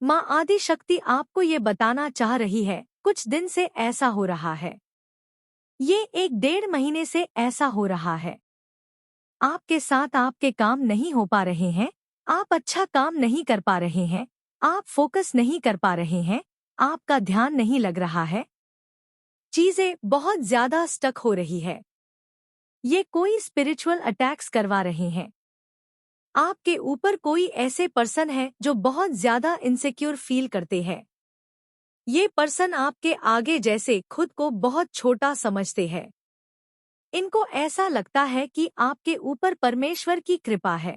माँ आदि शक्ति आपको ये बताना चाह रही है, कुछ दिन से ऐसा हो रहा है। ये 1 डेढ़ महीने से ऐसा हो रहा है। आपके साथ आपके काम नहीं हो पा रहे हैं, आप अच्छा काम नहीं कर पा रहे हैं, आप फोकस नहीं कर पा रहे हैं, आपका ध्यान नहीं लग रहा है, चीजें बहुत ज्यादा स्टक हो रही है। ये कोई स्पिरिचुअल अटैक्स करवा रहे हैं। आपके ऊपर कोई ऐसे पर्सन है जो बहुत ज्यादा इनसिक्योर फील करते हैं। ये पर्सन आपके आगे जैसे खुद को बहुत छोटा समझते हैं। इनको ऐसा लगता है कि आपके ऊपर परमेश्वर की कृपा है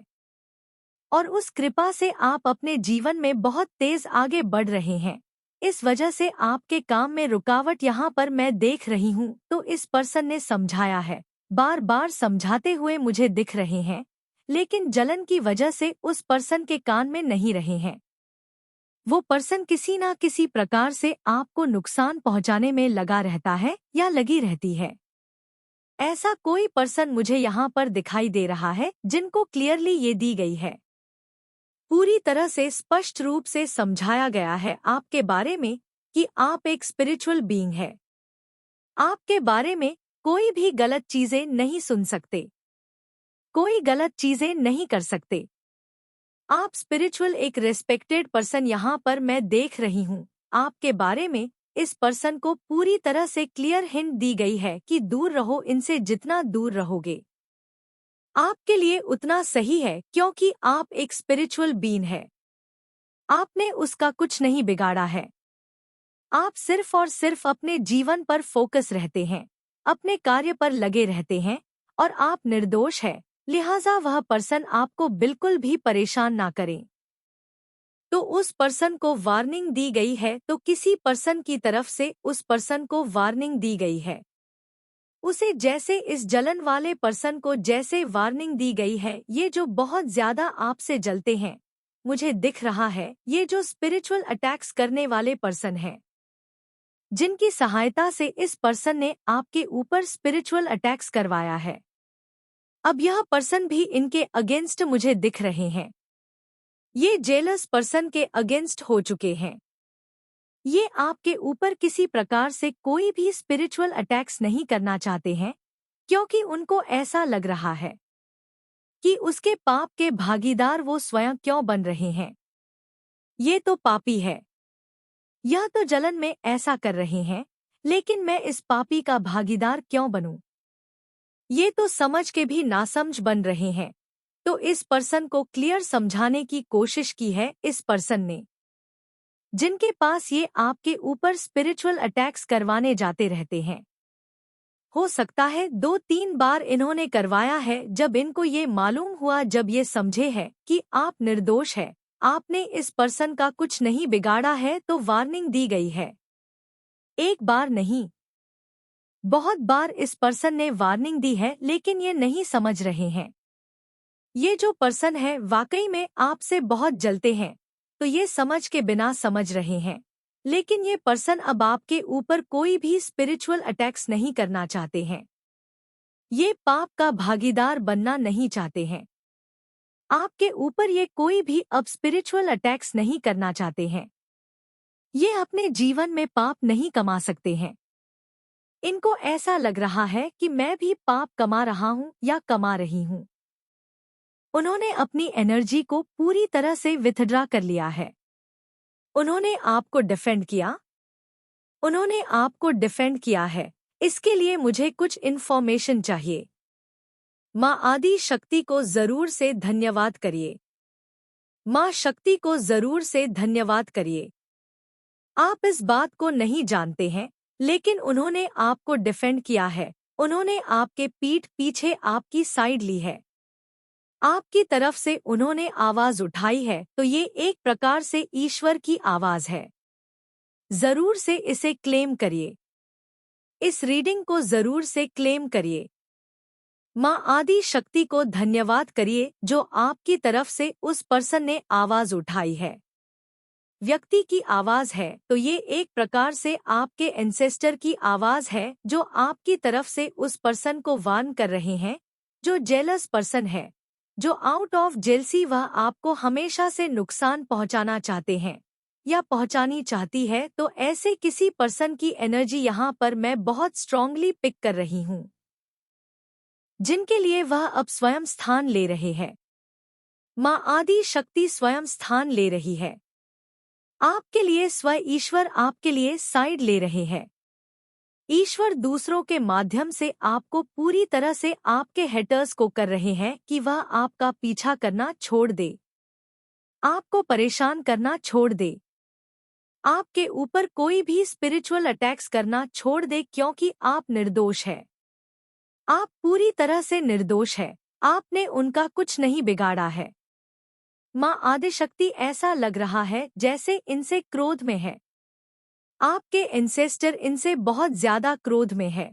और उस कृपा से आप अपने जीवन में बहुत तेज आगे बढ़ रहे हैं। इस वजह से आपके काम में रुकावट यहाँ पर मैं देख रही हूँ। तो इस पर्सन ने समझाया है, बार बार समझाते हुए मुझे दिख रहे हैं, लेकिन जलन की वजह से उस पर्सन के कान में नहीं रहे हैं। वो पर्सन किसी ना किसी प्रकार से आपको नुकसान पहुंचाने में लगा रहता है या लगी रहती है। ऐसा कोई पर्सन मुझे यहाँ पर दिखाई दे रहा है जिनको क्लियरली ये दी गई है, पूरी तरह से स्पष्ट रूप से समझाया गया है आपके बारे में कि आप एक स्पिरिचुअल बीइंग है। आपके बारे में कोई भी गलत चीजें नहीं सुन सकते, कोई गलत चीजें नहीं कर सकते। आप स्पिरिचुअल एक रेस्पेक्टेड पर्सन यहाँ पर मैं देख रही हूँ। आपके बारे में इस पर्सन को पूरी तरह से क्लियर हिंट दी गई है कि दूर रहो इनसे, जितना दूर रहोगे आपके लिए उतना सही है, क्योंकि आप एक स्पिरिचुअल बीइंग है। आपने उसका कुछ नहीं बिगाड़ा है। आप सिर्फ और सिर्फ अपने जीवन पर फोकस रहते हैं, अपने कार्य पर लगे रहते हैं और आप निर्दोष है, लिहाजा वह पर्सन आपको बिल्कुल भी परेशान ना करे। तो उस पर्सन को वार्निंग दी गई है, तो किसी पर्सन की तरफ से उस पर्सन को वार्निंग दी गई है। उसे जैसे इस जलन वाले पर्सन को जैसे वार्निंग दी गई है, ये जो बहुत ज्यादा आपसे जलते हैं, मुझे दिख रहा है ये जो स्पिरिचुअल अटैक्स करने वाले पर्सन हैं, जिनकी सहायता से इस पर्सन ने आपके ऊपर स्पिरिचुअल अटैक्स करवाया है। अब यह पर्सन भी इनके अगेंस्ट मुझे दिख रहे हैं। ये जेलस पर्सन के अगेंस्ट हो चुके हैं। ये आपके ऊपर किसी प्रकार से कोई भी स्पिरिचुअल अटैक्स नहीं करना चाहते हैं, क्योंकि उनको ऐसा लग रहा है कि उसके पाप के भागीदार वो स्वयं क्यों बन रहे हैं। ये तो पापी है, यह तो जलन में ऐसा कर रहे हैं, लेकिन मैं इस पापी का भागीदार क्यों बनूं? ये तो समझ के भी नासमझ बन रहे हैं। तो इस पर्सन को क्लियर समझाने की कोशिश की है इस पर्सन ने, जिनके पास ये आपके ऊपर स्पिरिचुअल अटैक्स करवाने जाते रहते हैं। हो सकता है 2-3 बार इन्होंने करवाया है। जब इनको ये मालूम हुआ, जब ये समझे है कि आप निर्दोष है, आपने इस पर्सन का कुछ नहीं बिगाड़ा है, तो वार्निंग दी गई है। एक बार नहीं, बहुत बार इस पर्सन ने वार्निंग दी है, लेकिन ये नहीं समझ रहे हैं। ये जो पर्सन है वाकई में आपसे बहुत जलते हैं, तो ये समझ के बिना समझ रहे हैं, लेकिन ये पर्सन अब आपके ऊपर कोई भी स्पिरिचुअल अटैक्स नहीं करना चाहते हैं। ये पाप का भागीदार बनना नहीं चाहते हैं। आपके ऊपर ये कोई भी अब स्पिरिचुअल अटैक्स नहीं करना चाहते हैं। ये अपने जीवन में पाप नहीं कमा सकते हैं। इनको ऐसा लग रहा है कि मैं भी पाप कमा रहा हूँ या कमा रही हूँ। उन्होंने अपनी एनर्जी को पूरी तरह से विथड्रा कर लिया है। उन्होंने आपको डिफेंड किया। उन्होंने आपको डिफेंड किया है। इसके लिए मुझे कुछ इन्फॉर्मेशन चाहिए। माँ आदि शक्ति को जरूर से धन्यवाद करिए। माँ शक्ति को जरूर से धन्यवाद करिए। आप इस बात को नहीं जानते हैं, लेकिन उन्होंने आपको डिफेंड किया है। उन्होंने आपके पीठ पीछे आपकी साइड ली है। आपकी तरफ से उन्होंने आवाज उठाई है, तो ये एक प्रकार से ईश्वर की आवाज है। जरूर से इसे क्लेम करिए। इस रीडिंग को जरूर से क्लेम करिए। माँ आदि शक्ति को धन्यवाद करिए जो आपकी तरफ से उस पर्सन ने आवाज उठाई है। व्यक्ति की आवाज है, तो ये एक प्रकार से आपके एंसेस्टर की आवाज है, जो आपकी तरफ से उस पर्सन को वार्न कर रहे हैं, जो जेलस पर्सन है, जो आउट ऑफ जेलसी वह आपको हमेशा से नुकसान पहुंचाना चाहते हैं। या पहुंचानी चाहती है, तो ऐसे किसी पर्सन की एनर्जी यहाँ पर मैं बहुत स्ट्रांगली पिक कर रही हूँ, जिनके लिए वह अब स्वयं स्थान ले रहे हैं। माँ आदि शक्ति स्वयं स्थान ले रही है। आपके लिए ईश्वर आपके लिए साइड ले रहे हैं। ईश्वर दूसरों के माध्यम से आपको पूरी तरह से आपके हेटर्स को कर रहे हैं कि वह आपका पीछा करना छोड़ दे, आपको परेशान करना छोड़ दे, आपके ऊपर कोई भी स्पिरिचुअल अटैक्स करना छोड़ दे, क्योंकि आप निर्दोष है। आप पूरी तरह से निर्दोष है। आपने उनका कुछ नहीं बिगाड़ा है। माँ आदिशक्ति ऐसा लग रहा है जैसे इनसे क्रोध में है। आपके एंसेस्टर इनसे बहुत ज्यादा क्रोध में है।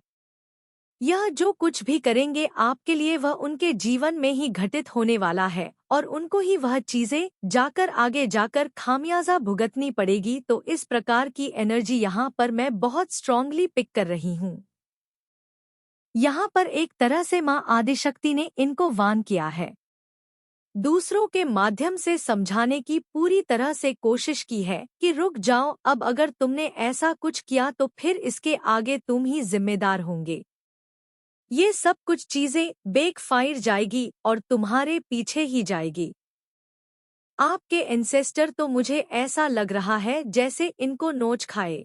यह जो कुछ भी करेंगे आपके लिए वह उनके जीवन में ही घटित होने वाला है और उनको ही वह चीजें जाकर आगे जाकर खामियाजा भुगतनी पड़ेगी। तो इस प्रकार की एनर्जी यहाँ पर मैं बहुत स्ट्रांगली पिक कर रही हूँ। यहाँ पर एक तरह से माँ आदिशक्ति ने इनको वार्न किया है, दूसरों के माध्यम से समझाने की पूरी तरह से कोशिश की है कि रुक जाओ, अब अगर तुमने ऐसा कुछ किया तो फिर इसके आगे तुम ही जिम्मेदार होंगे। ये सब कुछ चीजें बेकफायर जाएगी और तुम्हारे पीछे ही जाएगी। आपके एंसेस्टर तो मुझे ऐसा लग रहा है जैसे इनको नोच खाए।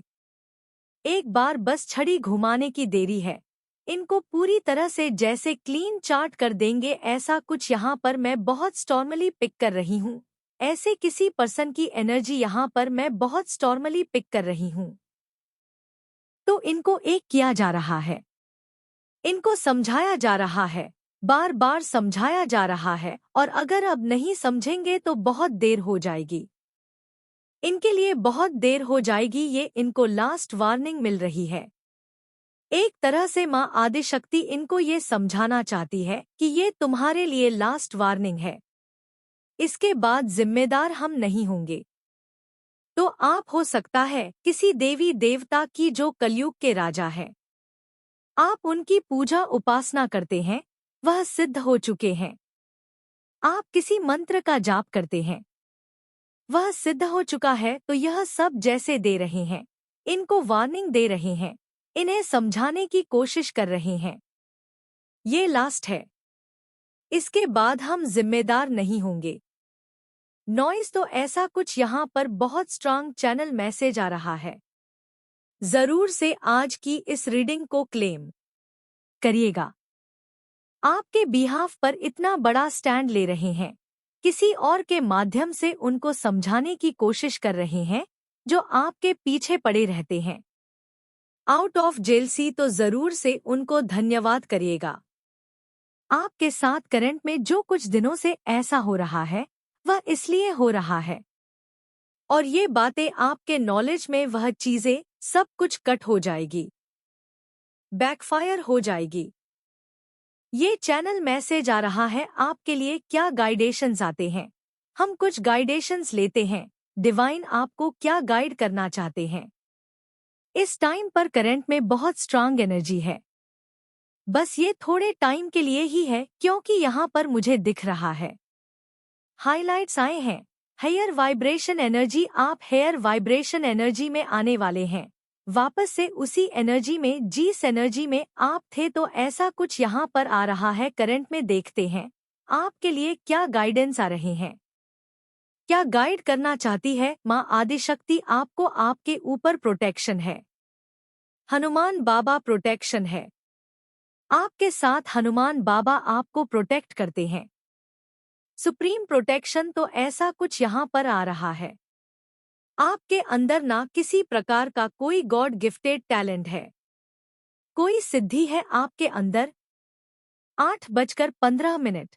एक बार बस छड़ी घुमाने की देरी है, इनको पूरी तरह से जैसे क्लीन चाट कर देंगे। ऐसा कुछ यहाँ पर मैं बहुत स्टॉर्मली पिक कर रही हूँ। ऐसे किसी पर्सन की एनर्जी यहाँ पर मैं बहुत स्टॉर्मली पिक कर रही हूँ। तो इनको एक किया जा रहा है, इनको समझाया जा रहा है, बार बार समझाया जा रहा है, और अगर अब नहीं समझेंगे तो बहुत देर हो जाएगी। इनके लिए बहुत देर हो जाएगी। ये इनको लास्ट वार्निंग मिल रही है। एक तरह से माँ आदिशक्ति इनको ये समझाना चाहती है कि ये तुम्हारे लिए लास्ट वार्निंग है, इसके बाद जिम्मेदार हम नहीं होंगे। तो आप हो सकता है किसी देवी देवता की जो कलयुग के राजा है, आप उनकी पूजा उपासना करते हैं, वह सिद्ध हो चुके हैं। आप किसी मंत्र का जाप करते हैं, वह सिद्ध हो चुका है। तो यह सब जैसे दे रहे हैं, इनको वार्निंग दे रहे हैं, इन्हें समझाने की कोशिश कर रहे हैं। ये लास्ट है, इसके बाद हम जिम्मेदार नहीं होंगे। नॉइस तो ऐसा कुछ यहाँ पर बहुत स्ट्रांग चैनल मैसेज आ रहा है। जरूर से आज की इस रीडिंग को क्लेम करिएगा। आपके बिहाफ पर इतना बड़ा स्टैंड ले रहे हैं, किसी और के माध्यम से उनको समझाने की कोशिश कर रहे हैं जो आपके पीछे पड़े रहते हैं। आउट ऑफ जेलसी तो जरूर से उनको धन्यवाद करिएगा। आपके साथ करंट में जो कुछ दिनों से ऐसा हो रहा है वह इसलिए हो रहा है, और ये बातें आपके नॉलेज में वह चीजें सब कुछ कट हो जाएगी, बैकफायर हो जाएगी। ये चैनल मैसेज आ रहा है आपके लिए। क्या गाइडेशंस आते हैं, हम कुछ गाइडेशंस लेते हैं। डिवाइन आपको क्या गाइड करना चाहते हैं। इस टाइम पर करंट में बहुत स्ट्रांग एनर्जी है, बस ये थोड़े टाइम के लिए ही है, क्योंकि यहाँ पर मुझे दिख रहा है हाइलाइट्स आए हैं। हेयर वाइब्रेशन एनर्जी, आप हेयर वाइब्रेशन एनर्जी में आने वाले हैं, वापस से उसी एनर्जी में, जिस एनर्जी में आप थे। तो ऐसा कुछ यहाँ पर आ रहा है करंट में। देखते हैं आपके लिए क्या गाइडेंस आ रहे हैं, क्या गाइड करना चाहती है माँ आदिशक्ति। आपको आपके ऊपर प्रोटेक्शन है, हनुमान बाबा प्रोटेक्शन है। आपके साथ हनुमान बाबा आपको प्रोटेक्ट करते हैं, सुप्रीम प्रोटेक्शन। तो ऐसा कुछ यहाँ पर आ रहा है, आपके अंदर ना किसी प्रकार का कोई गॉड गिफ्टेड टैलेंट है, कोई सिद्धि है आपके अंदर। 8:15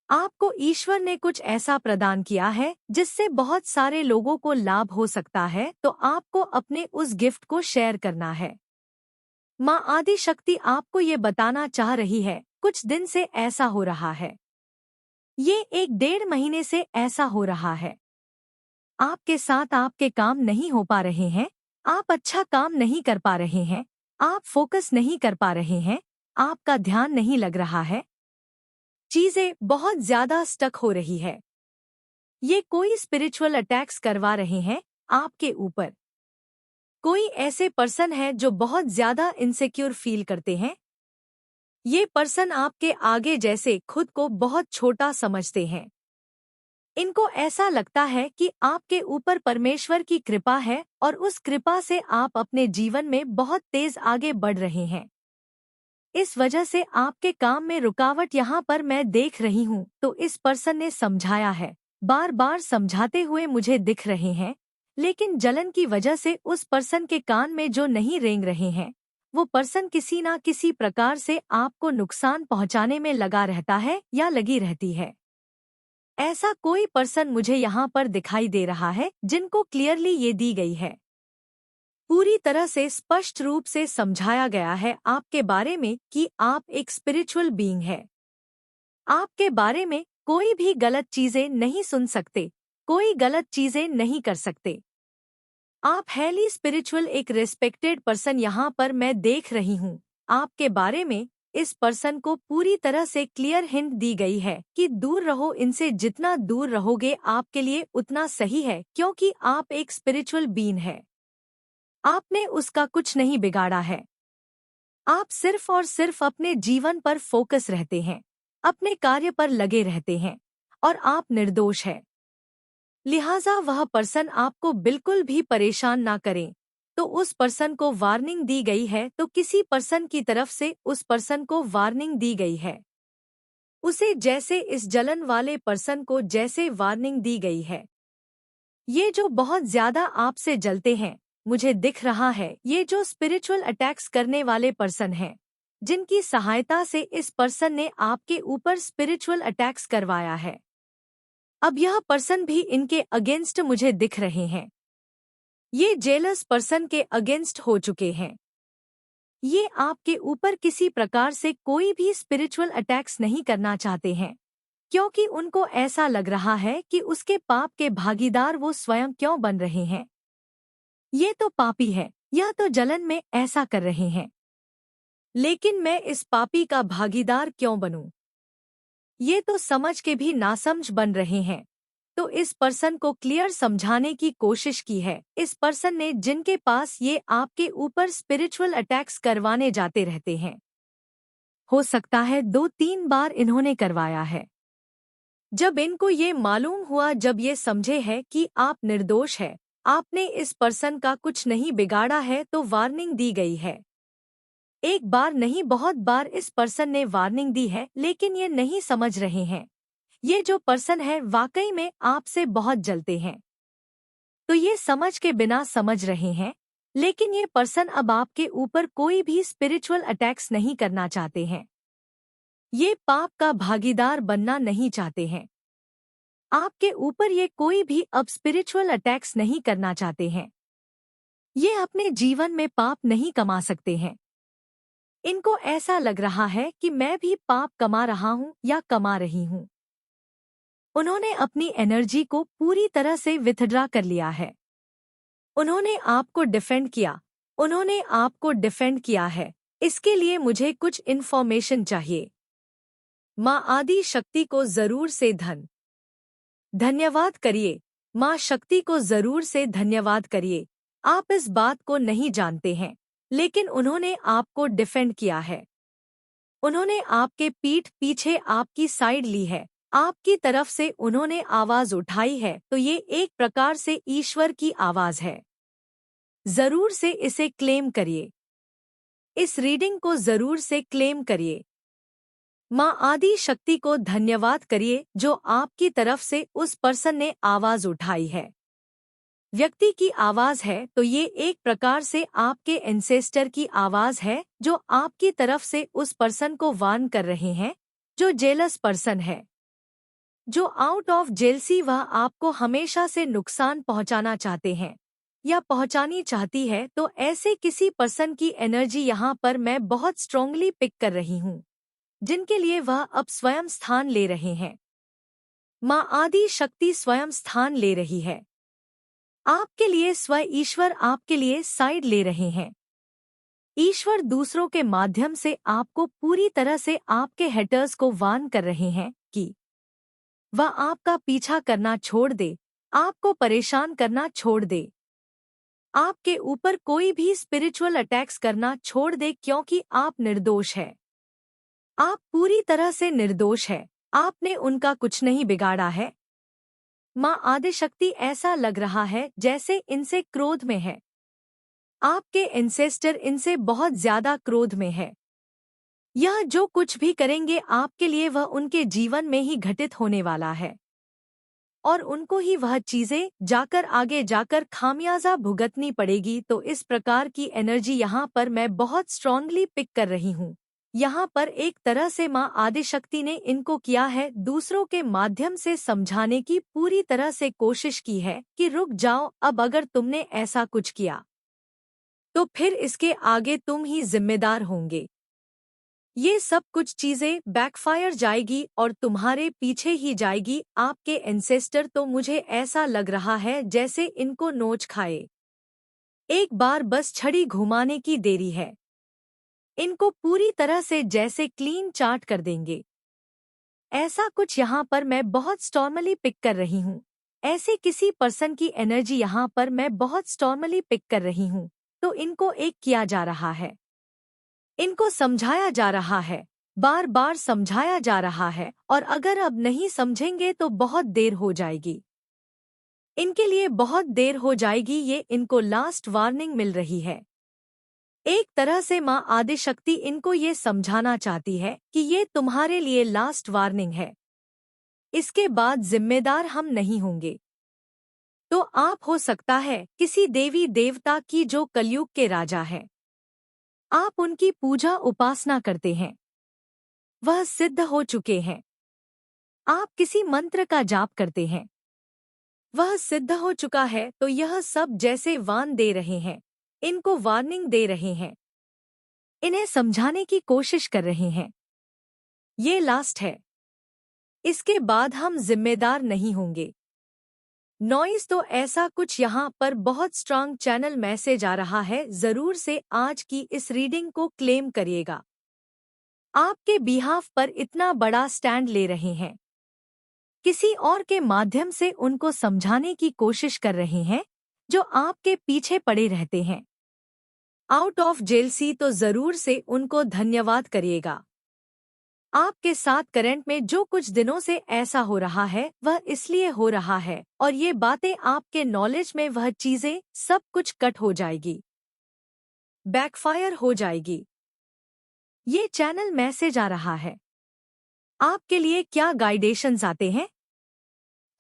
आपको ईश्वर ने कुछ ऐसा प्रदान किया है जिससे बहुत सारे लोगों को लाभ हो सकता है। तो आपको अपने उस गिफ्ट को शेयर करना है। माँ आदिशक्ति आपको ये बताना चाह रही है, कुछ दिन से ऐसा हो रहा है, ये 1-1.5 महीने से ऐसा हो रहा है। आपके साथ आपके काम नहीं हो पा रहे हैं, आप अच्छा काम नहीं कर पा रहे हैं, आप फोकस नहीं कर पा रहे हैं, आपका ध्यान नहीं लग रहा है, चीजें बहुत ज्यादा स्टक हो रही है। ये कोई स्पिरिचुअल अटैक्स करवा रहे हैं, आपके ऊपर। कोई ऐसे पर्सन है जो बहुत ज्यादा इनसिक्योर फील करते हैं। ये पर्सन आपके आगे जैसे खुद को बहुत छोटा समझते हैं। इनको ऐसा लगता है कि आपके ऊपर परमेश्वर की कृपा है और उस कृपा से आप अपने जीवन में बहुत तेज आगे बढ़ रहे हैं। इस वजह से आपके काम में रुकावट यहाँ पर मैं देख रही हूँ। तो इस पर्सन ने समझाया है, बार बार समझाते हुए मुझे दिख रहे हैं, लेकिन जलन की वजह से उस पर्सन के कान में जो नहीं रेंग रहे हैं, वो पर्सन किसी ना किसी प्रकार से आपको नुकसान पहुँचाने में लगा रहता है या लगी रहती है। ऐसा कोई पर्सन मुझे यहाँ पर दिखाई दे रहा है जिनको क्लियरली ये दी गई है, पूरी तरह से स्पष्ट रूप से समझाया गया है आपके बारे में कि आप एक स्पिरिचुअल बीइंग है। आपके बारे में कोई भी गलत चीजें नहीं सुन सकते, कोई गलत चीजें नहीं कर सकते। आप हैली स्पिरिचुअल एक रिस्पेक्टेड पर्सन यहाँ पर मैं देख रही हूँ। आपके बारे में इस पर्सन को पूरी तरह से क्लियर हिंट दी गई है कि दूर रहो इनसे, जितना दूर रहोगे आपके लिए उतना सही है, क्योंकि आप एक स्पिरिचुअल बीइंग है। आपने उसका कुछ नहीं बिगाड़ा है। आप सिर्फ और सिर्फ अपने जीवन पर फोकस रहते हैं, अपने कार्य पर लगे रहते हैं और आप निर्दोष हैं। लिहाजा वह पर्सन आपको बिल्कुल भी परेशान ना करें। तो उस पर्सन को वार्निंग दी गई है, तो किसी पर्सन की तरफ से उस पर्सन को वार्निंग दी गई है। उसे जैसे इस जलन वाले पर्सन को जैसे वार्निंग दी गई है। ये जो बहुत ज्यादा आपसे जलते हैं, मुझे दिख रहा है ये जो स्पिरिचुअल अटैक्स करने वाले पर्सन हैं, जिनकी सहायता से इस पर्सन ने आपके ऊपर स्पिरिचुअल अटैक्स करवाया है। अब यह पर्सन भी इनके अगेंस्ट मुझे दिख रहे हैं। ये जेलस पर्सन के अगेंस्ट हो चुके हैं। ये आपके ऊपर किसी प्रकार से कोई भी स्पिरिचुअल अटैक्स नहीं करना चाहते हैं, क्योंकि उनको ऐसा लग रहा है कि उसके पाप के भागीदार वो स्वयं क्यों बन रहे हैं। ये तो पापी है, यह तो जलन में ऐसा कर रहे हैं, लेकिन मैं इस पापी का भागीदार क्यों बनूं? ये तो समझ के भी नासमझ बन रहे हैं। तो इस पर्सन को क्लियर समझाने की कोशिश की है। इस पर्सन ने, जिनके पास ये आपके ऊपर स्पिरिचुअल अटैक्स करवाने जाते रहते हैं, हो सकता है 2-3 बार इन्होंने करवाया है। जब इनको ये मालूम हुआ, जब ये समझे है कि आप निर्दोष है, आपने इस पर्सन का कुछ नहीं बिगाड़ा है, तो वार्निंग दी गई है। एक बार नहीं, बहुत बार इस पर्सन ने वार्निंग दी है, लेकिन ये नहीं समझ रहे हैं। ये जो पर्सन है वाकई में आपसे बहुत जलते हैं, तो ये समझ के बिना समझ रहे हैं, लेकिन ये पर्सन अब आपके ऊपर कोई भी स्पिरिचुअल अटैक्स नहीं करना चाहते हैं। ये पाप का भागीदार बनना नहीं चाहते हैं। आपके ऊपर ये कोई भी अब स्पिरिचुअल अटैक्स नहीं करना चाहते हैं। ये अपने जीवन में पाप नहीं कमा सकते हैं। इनको ऐसा लग रहा है कि मैं भी पाप कमा रहा हूँ या कमा रही हूँ। उन्होंने अपनी एनर्जी को पूरी तरह से विथड्रा कर लिया है। उन्होंने आपको डिफेंड किया। उन्होंने आपको डिफेंड किया है। इसके लिए मुझे कुछ इन्फॉर्मेशन चाहिए। माँ आदि शक्ति को जरूर से धन्यवाद करिए। माँ शक्ति को जरूर से धन्यवाद करिए। आप इस बात को नहीं जानते हैं, लेकिन उन्होंने आपको डिफेंड किया है। उन्होंने आपके पीठ पीछे आपकी साइड ली है। आपकी तरफ से उन्होंने आवाज उठाई है, तो ये एक प्रकार से ईश्वर की आवाज है। जरूर से इसे क्लेम करिए। इस रीडिंग को जरूर से क्लेम करिए। माँ आदि शक्ति को धन्यवाद करिए जो आपकी तरफ से उस पर्सन ने आवाज उठाई है। व्यक्ति की आवाज है, तो ये एक प्रकार से आपके एंसेस्टर की आवाज है, जो आपकी तरफ से उस पर्सन को वार्न कर रहे हैं, जो जेलस पर्सन है, जो आउट ऑफ जेलसी वह आपको हमेशा से नुकसान पहुंचाना चाहते हैं या पहुंचानी चाहती है। तो ऐसे किसी पर्सन की एनर्जी यहाँ पर मैं बहुत स्ट्रांगली पिक कर रही हूँ, जिनके लिए वह अब स्वयं स्थान ले रहे हैं। माँ आदि शक्ति स्वयं स्थान ले रही है। आपके लिए ईश्वर आपके लिए साइड ले रहे हैं। ईश्वर दूसरों के माध्यम से आपको पूरी तरह से आपके हेटर्स को वार्न कर रहे हैं कि वह आपका पीछा करना छोड़ दे, आपको परेशान करना छोड़ दे। आपके ऊपर कोई भी स्पिरिचुअल अटैक्स करना छोड़ दे, क्योंकि आप निर्दोष है। आप पूरी तरह से निर्दोष है। आपने उनका कुछ नहीं बिगाड़ा है। माँ आदिशक्ति ऐसा लग रहा है जैसे इनसे क्रोध में है। आपके एंसेस्टर इनसे बहुत ज्यादा क्रोध में है। यह जो कुछ भी करेंगे आपके लिए वह उनके जीवन में ही घटित होने वाला है और उनको ही वह चीजें जाकर आगे जाकर खामियाजा भुगतनी पड़ेगी। तो इस प्रकार की एनर्जी यहाँ पर मैं बहुत स्ट्रांगली पिक कर रही हूँ। यहाँ पर एक तरह से माँ आदिशक्ति ने इनको किया है, दूसरों के माध्यम से समझाने की पूरी तरह से कोशिश की है कि रुक जाओ, अब अगर तुमने ऐसा कुछ किया तो फिर इसके आगे तुम ही जिम्मेदार होंगे। ये सब कुछ चीजें बैकफायर जाएगी और तुम्हारे पीछे ही जाएगी। आपके एंसेस्टर तो मुझे ऐसा लग रहा है जैसे इनको नोच खाए। एक बार बस छड़ी घुमाने की देरी है। इनको पूरी तरह से जैसे क्लीन चाट कर देंगे। ऐसा कुछ यहाँ पर मैं बहुत स्टॉर्मली पिक कर रही हूँ। ऐसे किसी पर्सन की एनर्जी यहाँ पर मैं बहुत स्टॉर्मली पिक कर रही हूँ। तो इनको एक किया जा रहा है, इनको समझाया जा रहा है, बार बार समझाया जा रहा है, और अगर अब नहीं समझेंगे तो बहुत देर हो जाएगी। इनके लिए बहुत देर हो जाएगी। ये इनको लास्ट वार्निंग मिल रही है। एक तरह से माँ आदिशक्ति इनको ये समझाना चाहती है कि ये तुम्हारे लिए लास्ट वार्निंग है। इसके बाद जिम्मेदार हम नहीं होंगे। तो आप हो सकता है किसी देवी देवता की जो कलयुग के राजा है, आप उनकी पूजा उपासना करते हैं, वह सिद्ध हो चुके हैं। आप किसी मंत्र का जाप करते हैं, वह सिद्ध हो चुका है। तो यह सब जैसे वार्न दे रहे हैं, इनको वार्निंग दे रहे हैं, इन्हें समझाने की कोशिश कर रहे हैं। ये लास्ट है, इसके बाद हम जिम्मेदार नहीं होंगे। नॉइस तो ऐसा कुछ यहाँ पर बहुत स्ट्रांग चैनल मैसेज आ रहा है। जरूर से आज की इस रीडिंग को क्लेम करिएगा। आपके बिहाफ पर इतना बड़ा स्टैंड ले रहे हैं, किसी और के माध्यम से उनको समझाने की कोशिश कर रहे हैं जो आपके पीछे पड़े रहते हैं। आउट ऑफ जेलसी तो जरूर से उनको धन्यवाद करिएगा। आपके साथ करंट में जो कुछ दिनों से ऐसा हो रहा है वह इसलिए हो रहा है, और ये बातें आपके नॉलेज में वह चीजें सब कुछ कट हो जाएगी, बैकफायर हो जाएगी। ये चैनल मैसेज आ रहा है। आपके लिए क्या गाइडेशंस आते हैं?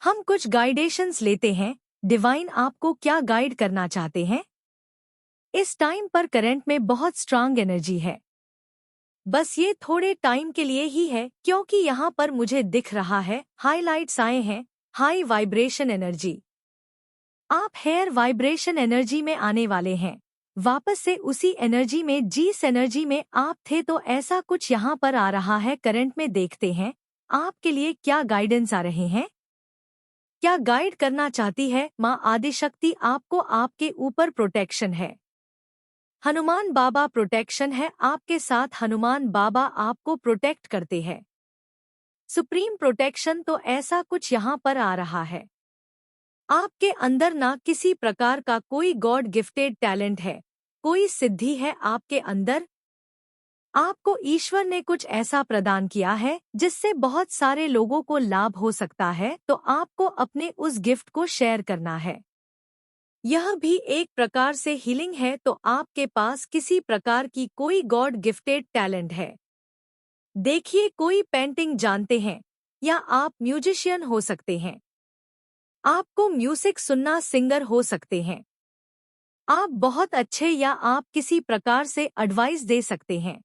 हम कुछ गाइडेशंस लेते हैं। डिवाइन आपको क्या गाइड करना चाहते हैं? इस टाइम पर करंट में बहुत स्ट्रांग एनर्जी है। बस ये थोड़े टाइम के लिए ही है, क्योंकि यहाँ पर मुझे दिख रहा है हाइलाइट्स आए हैं, हाई वाइब्रेशन एनर्जी। आप हेयर वाइब्रेशन एनर्जी में आने वाले हैं, वापस से उसी एनर्जी में, जिस एनर्जी में आप थे। तो ऐसा कुछ यहाँ पर आ रहा है करंट में। देखते हैं आपके लिए क्या गाइडेंस आ रहे हैं, क्या गाइड करना चाहती है माँ आदिशक्ति। आपको आपके ऊपर प्रोटेक्शन है, हनुमान बाबा प्रोटेक्शन है आपके साथ। हनुमान बाबा आपको प्रोटेक्ट करते हैं, सुप्रीम प्रोटेक्शन। तो ऐसा कुछ यहाँ पर आ रहा है। आपके अंदर ना किसी प्रकार का कोई गॉड गिफ्टेड टैलेंट है, कोई सिद्धि है आपके अंदर। आपको ईश्वर ने कुछ ऐसा प्रदान किया है जिससे बहुत सारे लोगों को लाभ हो सकता है। तो आपको अपने उस गिफ्ट को शेयर करना है। यह भी एक प्रकार से हीलिंग है। तो आपके पास किसी प्रकार की कोई गॉड गिफ्टेड टैलेंट है। देखिए, कोई पेंटिंग जानते हैं, या आप म्यूजिशियन हो सकते हैं, आपको म्यूजिक सुनना, सिंगर हो सकते हैं, आप बहुत अच्छे, या आप किसी प्रकार से एडवाइस दे सकते हैं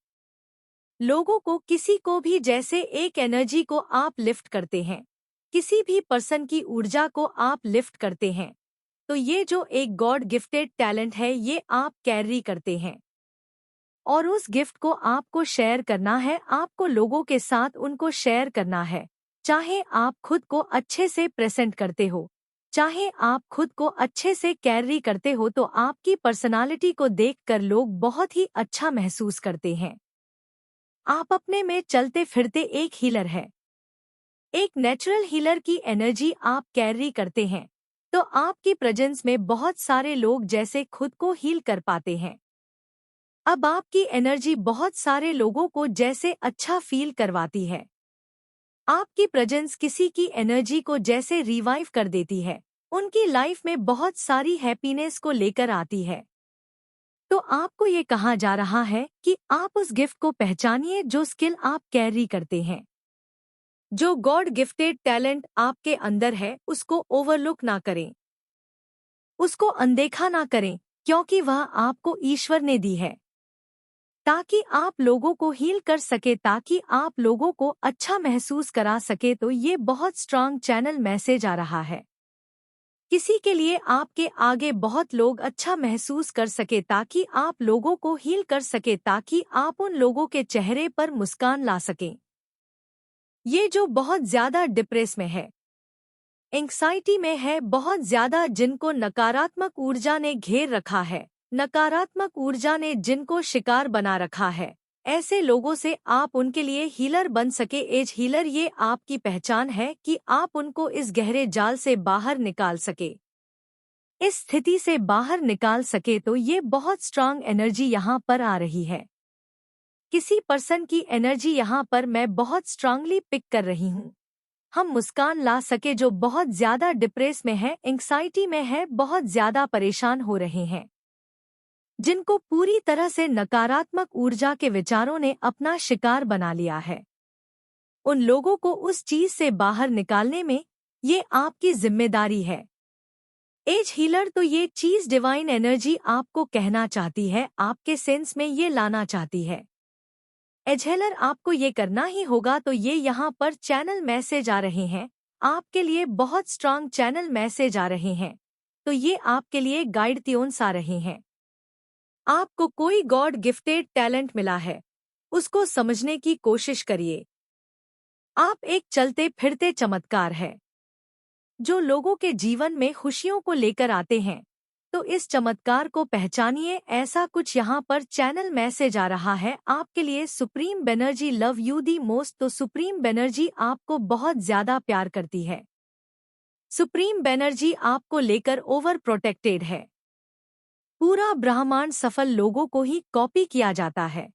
लोगों को, किसी को भी। जैसे एक एनर्जी को आप लिफ्ट करते हैं, किसी भी पर्सन की ऊर्जा को आप लिफ्ट करते हैं। तो ये जो एक गॉड गिफ्टेड टैलेंट है ये आप कैरी करते हैं, और उस गिफ्ट को आपको शेयर करना है। आपको लोगों के साथ उनको शेयर करना है। चाहे आप खुद को अच्छे से प्रेजेंट करते हो, चाहे आप खुद को अच्छे से कैरी करते हो, तो आपकी पर्सनालिटी को देखकर लोग बहुत ही अच्छा महसूस करते हैं। आप अपने में चलते फिरते एक हीलर है, एक नेचुरल हीलर की एनर्जी आप कैरी करते हैं। तो आपकी प्रेजेंस में बहुत सारे लोग जैसे खुद को हील कर पाते हैं। अब आपकी एनर्जी बहुत सारे लोगों को जैसे अच्छा फील करवाती है। आपकी प्रेजेंस किसी की एनर्जी को जैसे रिवाइव कर देती है, उनकी लाइफ में बहुत सारी हैप्पीनेस को लेकर आती है। तो आपको ये कहा जा रहा है कि आप उस गिफ्ट को पहचानिए जो स्किल आप कैरी करते हैं। जो गॉड गिफ्टेड टैलेंट आपके अंदर है उसको ओवरलुक ना करें, उसको अनदेखा ना करें, क्योंकि वह आपको ईश्वर ने दी है ताकि आप लोगों को हील कर सके, ताकि आप लोगों को अच्छा महसूस करा सके। तो ये बहुत स्ट्रांग चैनल मैसेज आ रहा है किसी के लिए आपके आगे बहुत लोग अच्छा महसूस कर सके, ताकि आप लोगों को हील कर सके, ताकि आप उन लोगों के चेहरे पर मुस्कान ला सकें। ये जो बहुत ज्यादा डिप्रेस में है, एंग्जाइटी में है बहुत ज्यादा, जिनको नकारात्मक ऊर्जा ने घेर रखा है, नकारात्मक ऊर्जा ने जिनको शिकार बना रखा है, ऐसे लोगों से आप उनके लिए हीलर बन सके। एज हीलर ये आपकी पहचान है कि आप उनको इस गहरे जाल से बाहर निकाल सके, इस स्थिति से बाहर निकाल सके। तो ये बहुत स्ट्रांग एनर्जी यहाँ पर आ रही है। किसी पर्सन की एनर्जी यहाँ पर मैं बहुत स्ट्रांगली पिक कर रही हूँ। हम मुस्कान ला सके जो बहुत ज्यादा डिप्रेस में है, एंग्जाइटी में है, बहुत ज्यादा परेशान हो रहे हैं, जिनको पूरी तरह से नकारात्मक ऊर्जा के विचारों ने अपना शिकार बना लिया है। उन लोगों को उस चीज से बाहर निकालने में ये आपकी जिम्मेदारी है। एज हीलर तो ये चीज डिवाइन एनर्जी आपको कहना चाहती है, आपके सेंस में ये लाना चाहती है। एज हीलर आपको ये करना ही होगा। तो ये यहाँ पर चैनल मैसेज आ रहे हैं, आपके लिए बहुत स्ट्रांग चैनल मैसेज आ रहे हैं। तो ये आपके लिए गाइड ट्यून्स आ रहे हैं। आपको कोई गॉड गिफ्टेड टैलेंट मिला है, उसको समझने की कोशिश करिए। आप एक चलते फिरते चमत्कार है जो लोगों के जीवन में खुशियों को लेकर आते हैं। तो इस चमत्कार को पहचानिए, ऐसा कुछ यहाँ पर चैनल मैसेज आ रहा है आपके लिए। Supreme Banerjee love you the most. तो सुप्रीम बेनर्जी आपको बहुत ज्यादा प्यार करती है। सुप्रीम बेनर्जी आपको लेकर ओवर प्रोटेक्टेड है। पूरा ब्रह्मांड सफल लोगों को ही कॉपी किया जाता है,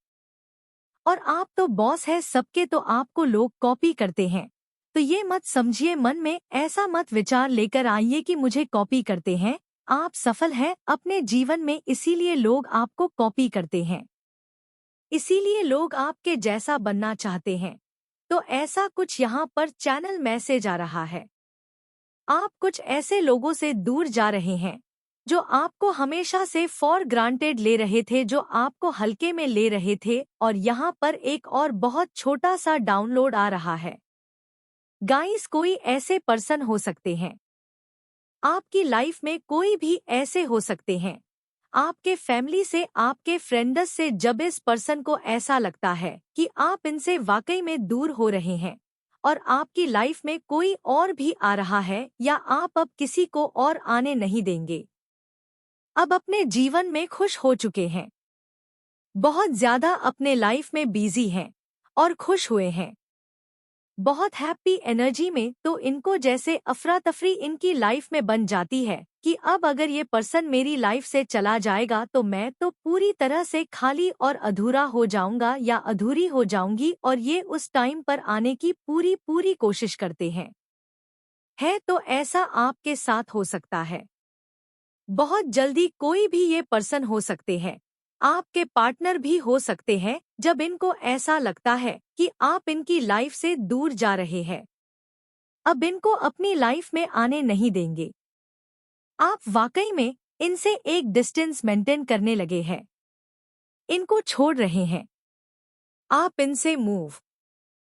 और आप तो बॉस है सबके, तो आपको लोग कॉपी करते हैं। तो ये मत समझिए, मन में ऐसा मत विचार लेकर आइए कि मुझे कॉपी करते हैं। आप सफल हैं अपने जीवन में, इसीलिए लोग आपको कॉपी करते हैं, इसीलिए लोग आपके जैसा बनना चाहते हैं। तो ऐसा कुछ यहाँ पर चैनल मैसेज आ रहा है। आप कुछ ऐसे लोगों से दूर जा रहे हैं जो आपको हमेशा से फॉर ग्रांटेड ले रहे थे, जो आपको हल्के में ले रहे थे। और यहाँ पर एक और बहुत छोटा सा डाउनलोड आ रहा है। गाइस, कोई ऐसे पर्सन हो सकते हैं आपकी लाइफ में, कोई भी ऐसे हो सकते हैं आपके फैमिली से, आपके फ्रेंड्स से। जब इस पर्सन को ऐसा लगता है कि आप इनसे वाकई में दूर हो रहे हैं और आपकी लाइफ में कोई और भी आ रहा है, या आप अब किसी को और आने नहीं देंगे, अब अपने जीवन में खुश हो चुके हैं, बहुत ज्यादा अपने लाइफ में बिजी हैं और खुश हुए हैं, बहुत हैप्पी एनर्जी में। तो इनको जैसे अफरा तफरी इनकी लाइफ में बन जाती है कि अब अगर ये पर्सन मेरी लाइफ से चला जाएगा तो मैं तो पूरी तरह से खाली और अधूरा हो जाऊंगा या अधूरी हो जाऊंगी। और ये उस टाइम पर आने की पूरी कोशिश करते हैं। तो ऐसा आपके साथ हो सकता है। बहुत जल्दी कोई भी ये पर्सन हो सकते हैं, आपके पार्टनर भी हो सकते हैं, जब इनको ऐसा लगता है कि आप इनकी लाइफ से दूर जा रहे हैं, अब इनको अपनी लाइफ में आने नहीं देंगे, आप वाकई में इनसे एक डिस्टेंस मेंटेन करने लगे हैं, इनको छोड़ रहे हैं, आप इनसे मूव